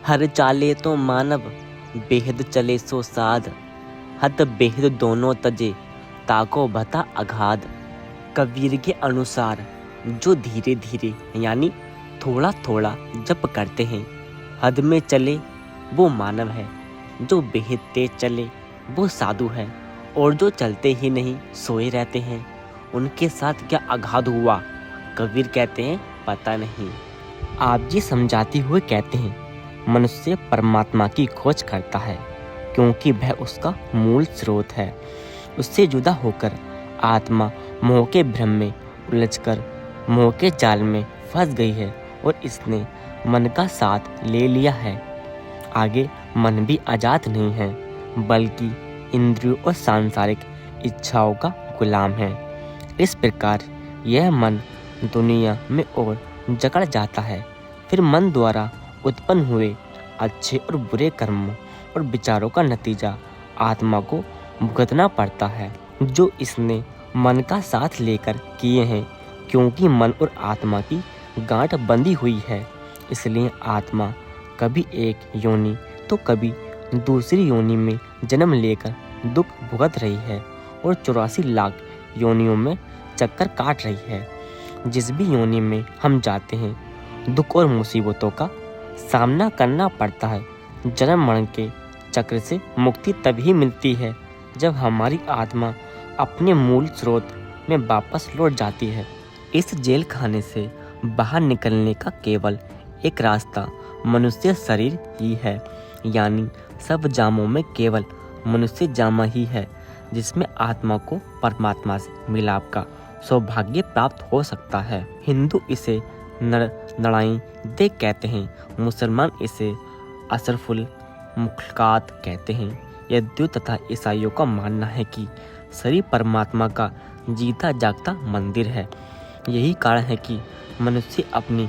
हर चाले तो मानव बेहद चले सो साध, हत बेहद दोनों तजे ताको भता अगाध। कबीर के अनुसार जो धीरे धीरे यानी थोड़ा थोड़ा जप करते हैं, हद में चले वो मानव है, जो बेहद तेज चले वो साधु है, और जो चलते ही नहीं सोए रहते हैं उनके साथ क्या अगाध हुआ। कबीर कहते हैं पता नहीं। आप जी समझाते हुए कहते हैं मनुष्य परमात्मा की खोज करता है क्योंकि वह उसका मूल स्रोत है। उससे जुदा होकर आत्मा मोह के भ्रम में उलझकर मोह के जाल में फंस गई है और इसने मन का साथ ले लिया है। आगे मन भी आजाद नहीं है, बल्कि इंद्रियों और सांसारिक इच्छाओं का गुलाम है। इस प्रकार यह मन दुनिया में और जकड़ जाता है। फिर मन द्वारा उत्पन्न हुए अच्छे और बुरे कर्मों और विचारों का नतीजा आत्मा को भुगतना पड़ता है, जो इसने मन का साथ लेकर किए हैं। क्योंकि मन और आत्मा की गांठ बंधी हुई है, इसलिए आत्मा कभी एक योनि तो कभी दूसरी योनि में जन्म लेकर दुख भुगत रही है और 84 लाख योनियों में चक्कर काट रही है। जिस भी योनि में हम जाते हैं दुख और मुसीबतों का सामना करना पड़ता है। जन्म मरण के चक्र से मुक्ति तभी मिलती है जब हमारी आत्मा अपने मूल स्रोत में वापस लौट जाती है। इस जेल खाने से बाहर निकलने का केवल एक रास्ता मनुष्य शरीर ही है, यानी सब जामों में केवल मनुष्य जामा ही है जिसमें आत्मा को परमात्मा से मिलाप का सौभाग्य प्राप्त हो सकता है। हिंदू इसे नड़ाई दे कहते हैं, मुसलमान इसे असरफुल मुलाकात कहते हैं। यद्यु तथा ईसाइयों का मानना है कि शरीर परमात्मा का जीता जागता मंदिर है। यही कारण है कि मनुष्य अपनी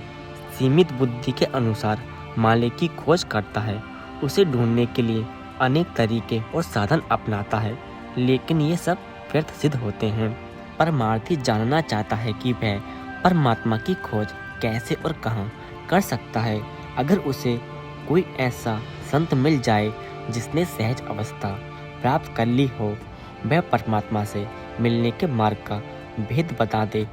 सीमित बुद्धि के अनुसार मालिक की खोज करता है। उसे ढूंढने के लिए अनेक तरीके और साधन अपनाता है, लेकिन ये सब व्यर्थ सिद्ध होते हैं। परमार्थी जानना चाहता है कि वह परमात्मा की खोज कैसे और कहाँ कर सकता है। अगर उसे कोई ऐसा संत मिल जाए जिसने सहज अवस्था प्राप्त कर ली हो, वह परमात्मा से मिलने के मार्ग का भेद बता दे,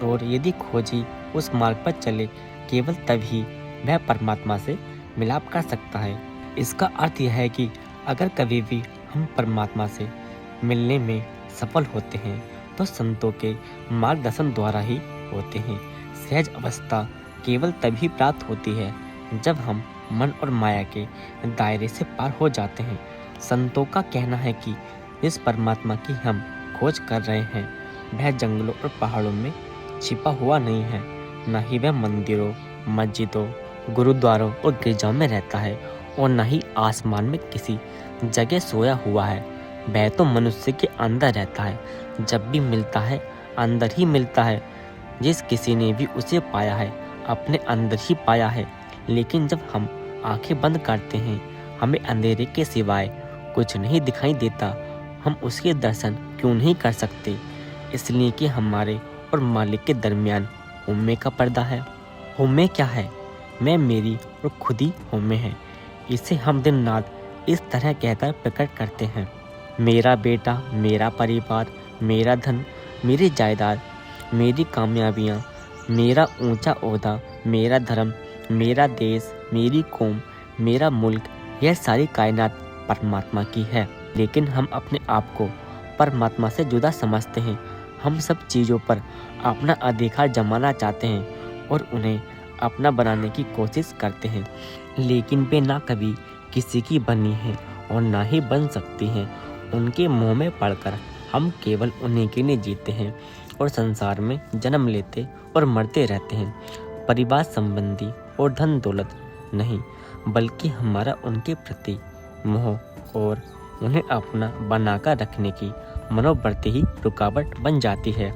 और यदि खोजी उस मार्ग पर चले केवल तभी वह परमात्मा से मिलाप कर सकता है। इसका अर्थ यह है कि अगर कभी भी हम परमात्मा से मिलने में सफल होते हैं तो संतों के मार्गदर्शन द्वारा ही होते हैं। सहज अवस्था केवल तभी प्राप्त होती है जब हम मन और माया के दायरे से पार हो जाते हैं। संतों का कहना है कि जिस परमात्मा की हम खोज कर रहे हैं वह जंगलों और पहाड़ों में छिपा हुआ नहीं है, न ही वह मंदिरों, मस्जिदों, गुरुद्वारों और गिरजाओं में रहता है, और न ही आसमान में किसी जगह सोया हुआ है। वह तो मनुष्य के अंदर रहता है। जब भी मिलता है अंदर ही मिलता है। जिस किसी ने भी उसे पाया है अपने अंदर ही पाया है। लेकिन जब हम आंखें बंद करते हैं हमें अंधेरे के सिवाय कुछ नहीं दिखाई देता। हम उसके दर्शन क्यों नहीं कर सकते? इसलिए कि हमारे और मालिक के दरमियान होमे का पर्दा है। होमे क्या है? मैं, मेरी और खुद ही होमे है। इसे हम दिन रात इस तरह कहकर प्रकट करते हैं। मेरा बेटा, मेरा परिवार, मेरा धन, मेरी जायदाद, मेरी कामयाबियाँ, मेरा ऊंचा ओहदा, मेरा धर्म, मेरा देश, मेरी कौम, मेरा मुल्क, यह सारी कायनात परमात्मा की है। लेकिन हम अपने आप को परमात्मा से जुदा समझते हैं। हम सब चीज़ों पर अपना अधिकार जमाना चाहते हैं और उन्हें अपना बनाने की कोशिश करते हैं, लेकिन वे ना कभी किसी की बनी हैं और ना ही बन सकती हैं। उनके मुँह में पड़कर हम केवल उन्हीं के लिए जीते हैं और संसार में जन्म लेते और मरते रहते हैं। परिवार संबंधी और धन दौलत नहीं, बल्कि हमारा उनके प्रति मोह और उन्हें अपना बनाकर रखने की मनोवृत्ति ही रुकावट बन जाती है।